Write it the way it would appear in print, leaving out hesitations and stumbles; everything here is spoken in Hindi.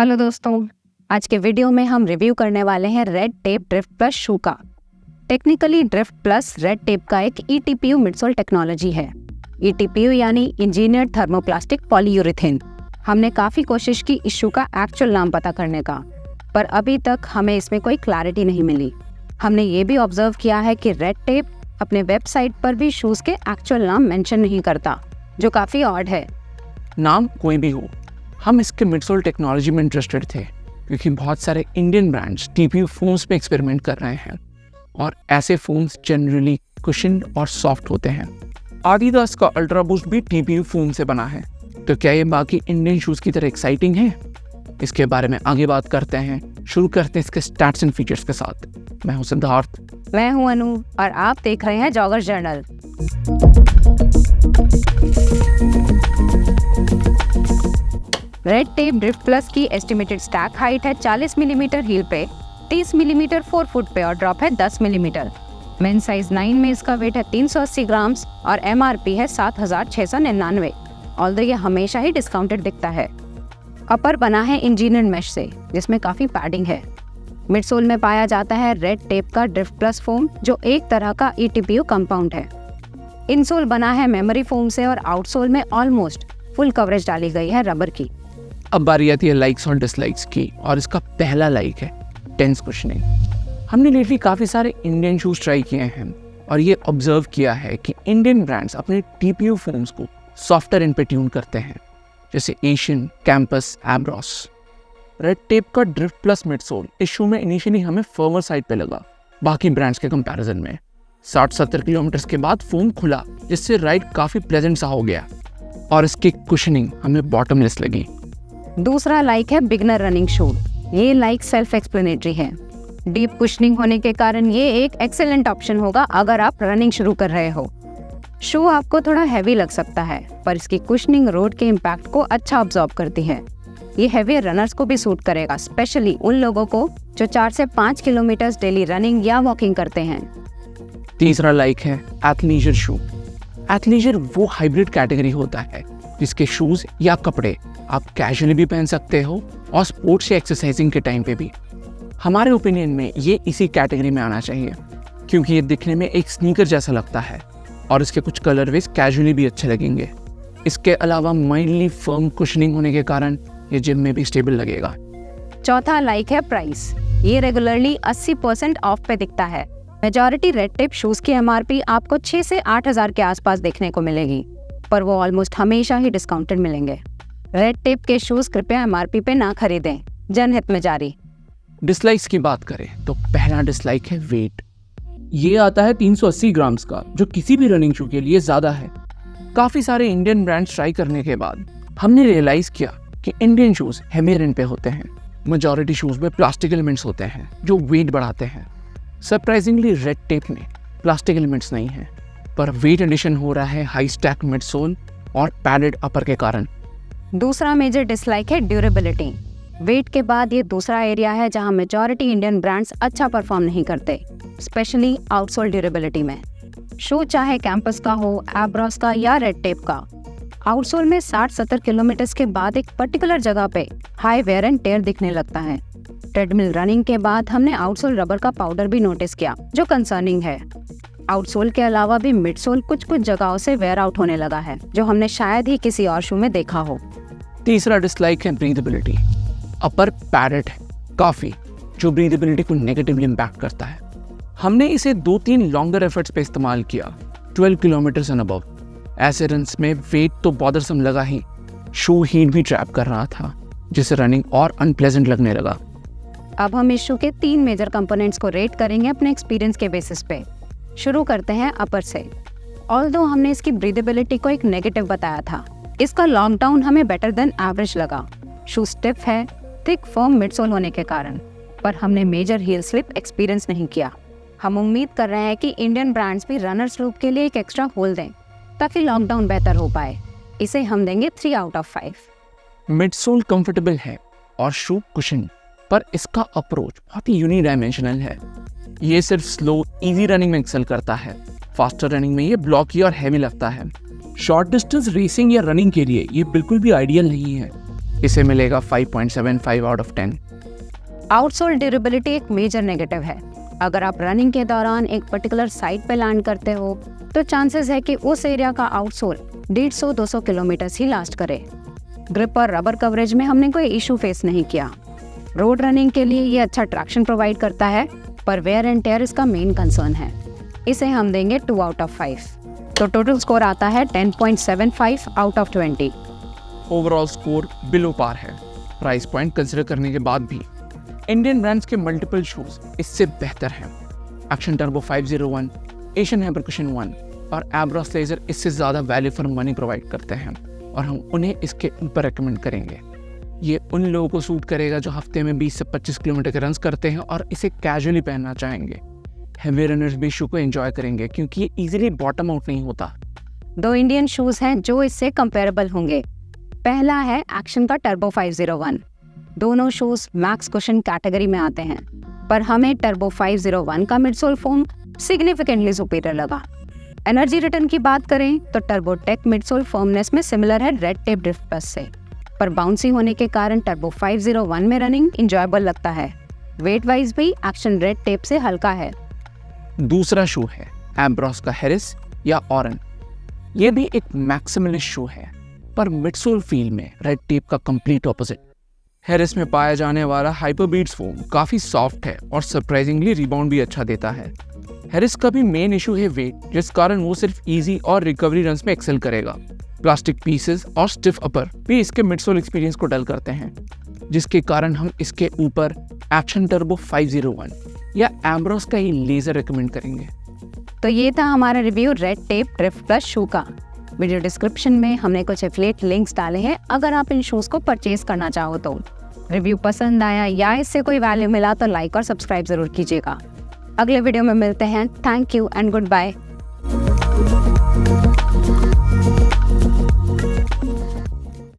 हेलो दोस्तों, आज के वीडियो में हम रिव्यू करने वाले हैं red tape drift plus shoe का। Technically drift plus red tape का एक ईटीपीयू मिडसोल टेक्नोलॉजी है। ईटीपीयू यानी इंजीनियर्ड थर्मोप्लास्टिक पॉलीयूरेथेन। हमने काफ़ी कोशिश की इस शू का एक्चुअल नाम पता करने का, पर अभी तक हमें इसमें कोई क्लैरिटी नहीं मिली। हमने ये भी ऑब्जर्व किया है कि रेड टेप अपने वेबसाइट पर भी शूज़ के एक्चुअल नाम मेंशन नहीं करता, जो काफ़ी ऑड है। नाम कोई भी हो, हम इसके मिडसोल टेक्नोलॉजी में इंटरेस्टेड थे क्योंकि बहुत सारे इंडियन ब्रांड्स टीपीयू फोम्स पे एक्सपेरिमेंट कर रहे हैं और ऐसे फोम्स जनरली कुशन्ड और सॉफ्ट होते हैं। आदिदास का अल्ट्रा बूस्ट भी टीपीयू फोम से बना है, तो क्या ये बाकी इंडियन शूज़ की तरह एक्साइटिंग है? इसके बारे में आगे बात करते हैं। शुरू करते हैं इसके स्टैट्स एंड फीचर्स के साथ। मैं हूं सिद्धार्थ। मैं हूं अनु और आप देख रहे हैं jogger journal. Red tape drift plus की एस्टिमेटेड स्टैक हाइट है 40 मिलीमीटर हील पे, 30 मिलीमीटर 4 फुट पे और ड्रॉप है 10 मिलीमीटर। मेन साइज 9 में इसका वेट है 380 ग्राम्स और एमआरपी है 7,699। ऑल्दो ये हमेशा ही डिस्काउंटेड दिखता है। अपर बना है इंजीनियर्ड मैश से, जिसमें काफ़ी पैडिंग है। मिडसोल में पाया जाता है रेड टेप का ड्रिफ्ट प्लस फोम, जो एक तरह का ईटीपीयू कंपाउंड है। इनसोल बना है मेमोरी फोम से और आउटसोल में ऑलमोस्ट फुल कवरेज डाली गई है रबर की। अब बारी आती है लाइक्स और डिसलाइक्स की, और इसका पहला लाइक है टेंस कुशनिंग। हमने लेटली काफ़ी सारे इंडियन शूज़ ट्राई किए हैं और ये ऑब्जर्व किया है कि इंडियन ब्रांड्स अपने टीपीयू फोम्स को सॉफ्टर एंड पे ट्यून करते हैं, जैसे एशियन, कैंपस, एब्रॉस। रेड टेप का ड्रिफ्ट प्लस मिडसोल इस शू में इनिशियली हमें फर्मर साइड पे लगा बाकी ब्रांड्स के कंपैरिजन में। 60-70 किलोमीटर के बाद फोम खुला, जिससे राइड काफ़ी प्लेजेंट सा हो गया, और इसकी कुशनिंग हमें बॉटमलेस लगी। दूसरा लाइक है बिगनर रनिंग शू। ये लाइक सेल्फ एक्सप्लेनेटरी है। डीप कुशनिंग होने के कारण ये एक एक्सेलेंट ऑप्शन होगा अगर आप रनिंग शुरू कर रहे हो। शू आपको थोड़ा हैवी लग सकता है, पर इसकी कुशनिंग रोड के इम्पैक्ट को अच्छा ऑब्जॉर्व करती है। ये हैवी रनर्स को भी सूट करेगा, स्पेशली उन लोगों को जो 4 से 5 किलोमीटर डेली रनिंग या वॉकिंग करते हैं। तीसरा लाइक है एथलीजर शू। एथलीजर वो हाइब्रिड कैटेगरी होता है जिसके शूज़ या कपड़े आप कैजुअली भी पहन सकते हो और स्पोर्ट्स या एक्सरसाइजिंग के टाइम पे भी। हमारे ओपिनियन में ये इसी कैटेगरी में आना चाहिए क्योंकि ये दिखने में एक स्नीकर जैसा लगता है और इसके कुछ कलरवेज कैजुअली भी अच्छे लगेंगे। इसके अलावा माइल्डली फर्म कुशनिंग होने के कारण ये जिम में भी स्टेबल लगेगा। चौथा लाइक है प्राइस। ये रेगुलरली 80% ऑफ पे दिखता है। मेजॉरिटी रेड टेप शूज़ की एमआरपी आपको 6 से 8,000 के आसपास देखने को मिलेगी, पर वो ऑलमोस्ट हमेशा ही डिस्काउंटेड मिलेंगे। रेड टेप के शूज़ कृपया एमआरपी पे ना खरीदें, जनहित में जारी। डिसलाइक्स की बात करें तो पहला डिसलाइक है वेट। ये आता है 380 ग्राम्स का, जो किसी भी रनिंग शू के लिए ज़्यादा है। काफ़ी सारे इंडियन ब्रांड्स ट्राई करने के बाद हमने रियलाइज़ किया कि इंडियन शूज़ हेवी रेंट पे होते हैं। मेजॉरिटी शूज़ में प्लास्टिक एलिमेंट्स होते हैं जो वेट बढ़ाते हैं। सरप्राइजिंगली रेड टेप में प्लास्टिक एलिमेंट्स नहीं हैं, पर वेट एडिशन हो रहा है हाई स्टैक मिडसोल और पैडेड अपर के कारण। दूसरा मेजर डिसलाइक है ड्यूरेबिलिटी। वेट के बाद ये दूसरा एरिया है जहां मेजॉरिटी इंडियन ब्रांड्स अच्छा परफॉर्म नहीं करते, स्पेशली आउटसोल ड्यूरेबिलिटी में। शू चाहे कैंपस का हो, एब्रॉस का या रेड टेप का, आउटसोल में 60-70 किलोमीटर के बाद एक पर्टिकुलर जगह पे हाई वेयर एंड टेयर दिखने लगता है। ट्रेडमिल रनिंग के बाद हमने आउटसोल रबर का पाउडर भी नोटिस किया, जो कंसर्निंग है। आउटसोल के अलावा भी मिडसोल कुछ जगहों से वेयर आउट होने लगा है, जो हमने शायद ही किसी और शू में देखा हो। तीसरा डिसलाइक है ब्रीदेबिलिटी। अपर पैडेड है काफ़ी, जो ब्रीदेबिलिटी को नेगेटिवली इम्पैक्ट करता है। हमने इसे 2-3 लॉन्गर एफर्ट्स पे इस्तेमाल किया, 12 किलोमीटर एंड अबव। ऐसे रन्स में वेट तो बॉदरसम लगा ही, शू हीट भी ट्रैप कर रहा था, जिससे रनिंग और अनप्लेजेंट लगने लगा। अब हम इस शू के 3 मेजर कंपोनेंट्स को रेट करेंगे अपने एक्सपीरियंस के बेसिस पे। शुरू करते हैं अपर से। ऑल्दो हमने इसकी ब्रीदेबिलिटी को एक नेगेटिव बताया था, इसका लॉन्ग डाउन हमें बेटर देन एवरेज लगा। शू स्टिफ है, थिक फर्म मिडसोल होने के कारण, पर हमने मेजर हील स्लिप एक्सपीरियंस नहीं किया। हम उम्मीद कर रहे हैं कि इंडियन ब्रांड्स भी रनर्स लूप के लिए एक एक्स्ट्रा होल दें ताकि लॉन्ग डाउन बेहतर हो पाए। इसे हम देंगे 3 आउट ऑफ 5। मिडसोल कंफर्टेबल है और शू कुशन, पर इसका अप्रोच बहुत ही यूनिडायमेंशनल है। ये सिर्फ स्लो इजी रनिंग में एक्सेल करता है, फास्टर रनिंग में ये ब्लॉकी और हैवी लगता है। शॉर्ट डिस्टेंस रेसिंग या रनिंग के लिए ये बिल्कुल भी आइडियल नहीं है। इसे मिलेगा 5.75 आउट ऑफ 10। आउटसोल ड्यूरेबिलिटी एक मेजर नेगेटिव है। अगर आप रनिंग के दौरान एक पर्टिकुलर साइट पे लैंड करते हो तो चांसेस है कि उस एरिया का आउटसोल 150-200 किलोमीटर ही लास्ट करे। ग्रिप और रबर कवरेज में हमने कोई इशू फेस नहीं किया। रोड रनिंग के लिए ये अच्छा ट्रैक्शन प्रोवाइड करता है, पर वेयर एंड टेयर इसका मेन कंसर्न है। इसे हम देंगे 2 आउट ऑफ 5। तो टोटल स्कोर आता है 10.75 out of 20। Overall score below par है। प्राइस पॉइंट कंसिडर करने के बाद भी इंडियन ब्रांड्स के मल्टीपल शूज इससे बेहतर हैं। Action turbo 501, Asian hammer cushion 1 और एब्रॉस लेजर इससे ज़्यादा वैल्यू फॉर मनी प्रोवाइड करते हैं और हम उन्हें इसके ऊपर रेकमेंड करेंगे। ये उन लोगों को सूट करेगा जो हफ्ते में 20 से 25 किलोमीटर के रन्स करते हैं और इसे कैजुअली पहनना चाहेंगे। हेवी रनर्स भी शू को एंजॉय करेंगे क्योंकि ये इजीली बॉटम आउट नहीं होता। 2 इंडियन शूज हैं जो इससे कंपेरेबल होंगे। पहला है एक्शन का टर्बो 501। दोनों शूज मैक्स कुशन कैटेगरी में आते हैं, पर हमें टर्बो 501 का मिडसोल फोम सिग्निफिकेंटली सुपीरियर लगा। एनर्जी रिटर्न की बात करें तो टर्बो टेक मिडसोल फर्मनेस में सिमिलर है रेड टेप ड्रिफ्ट प्लस से, पर बाउंसी होने के कारण टर्बो 501 में रनिंग इंजॉयबल लगता है। वेट वाइज भी एक्शन रेड टेप से हल्का है। दूसरा शू है एम्ब्रॉस का हेरिस या ऑरन। ये भी एक मैक्सिमलिस्ट शू है, पर मिडसोल फील में रेड टेप का कंप्लीट ऑपोजिट। हेरिस में पाया जाने वाला हाइपर बीट्स फोम काफ़ी सॉफ्ट है और सरप्राइजिंगली रिबाउंड भी अच्छा देता है। हेरिस का भी मेन इशू है वेट, जिस कारण वो सिर्फ इजी और रिकवरी रन्स में एक्सेल करेगा। प्लास्टिक पीसेस और स्टिफ अपर भी इसके मिडसोल एक्सपीरियंस को डल करते हैं, जिसके कारण हम इसके ऊपर एक्शन टर्बो 501 या एम्ब्रॉस का ही लेजर रेकमेंड करेंगे। तो ये था हमारा review red tape drift plus shoe का। वीडियो डिस्क्रिप्शन में हमने कुछ एफिलिएट लिंक्स डाले हैं अगर आप इन शूज़ को परचेज करना चाहो तो। रिव्यू पसंद आया या इससे कोई वैल्यू मिला तो लाइक और सब्सक्राइब जरूर कीजिएगा। अगले वीडियो में मिलते हैं। Thank you and good bye.